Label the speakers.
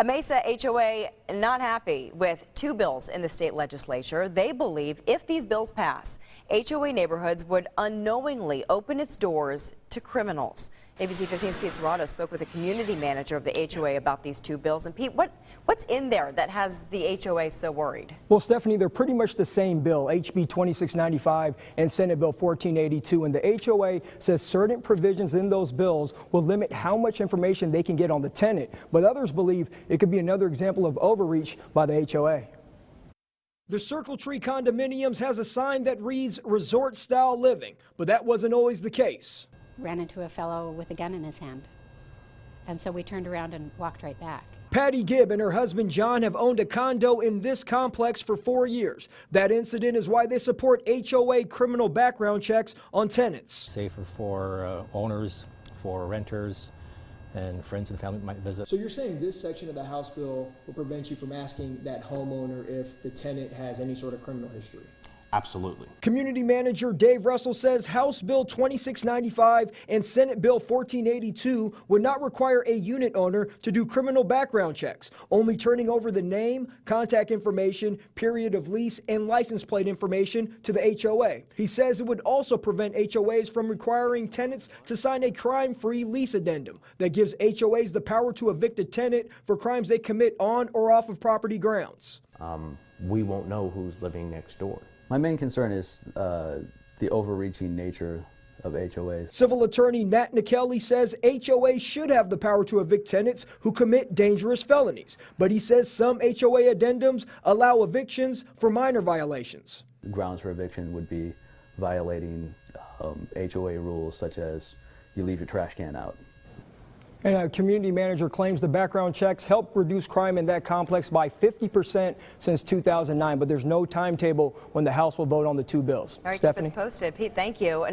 Speaker 1: A Mesa HOA not happy with two bills in the state legislature. They believe if these bills pass, HOA neighborhoods would unknowingly open its doors to criminals. ABC 15's Pete Serrato spoke with the community manager of the HOA about these two bills. And Pete, what's in there that has the HOA so worried?
Speaker 2: Well, Stephanie, they're pretty much the same bill, HB 2695 and Senate Bill 1482. And the HOA says certain provisions in those bills will limit how much information they can get on the tenant. But others believe it could be another example of overreach by the HOA. The Circle Tree Condominiums has a sign that reads resort style living, but that wasn't always the case.
Speaker 3: Ran into a fellow with a gun in his hand. And so we turned around and walked right back.
Speaker 2: Patty Gibb and her husband John have owned a condo in this complex for 4 years. That incident is why they support HOA criminal background checks on tenants.
Speaker 4: Safer for owners, for renters, and friends and family might visit.
Speaker 2: So you're saying this section of the House bill will prevent you from asking that homeowner if the tenant has any sort of criminal history?
Speaker 5: Absolutely.
Speaker 2: Community manager Dave Russell says House Bill 2695 and Senate Bill 1482 would not require a unit owner to do criminal background checks, only turning over the name, contact information, period of lease, and license plate information to the HOA. He says it would also prevent HOAs from requiring tenants to sign a crime-free lease addendum that gives HOAs the power to evict a tenant for crimes they commit on or off of property grounds.
Speaker 5: We won't know who's living next door.
Speaker 6: My main concern is the overreaching nature of HOAs.
Speaker 2: Civil attorney Nat Nikelli says HOAs should have the power to evict tenants who commit dangerous felonies, but he says some HOA addendums allow evictions for minor violations.
Speaker 6: Grounds for eviction would be violating HOA rules such as you leave your trash can out.
Speaker 2: And a community manager claims the background checks helped reduce crime in that complex by 50% since 2009, but there's no timetable when the House will vote on the two bills.
Speaker 1: All right,
Speaker 2: Stephanie?
Speaker 1: keep us posted. Pete, thank you.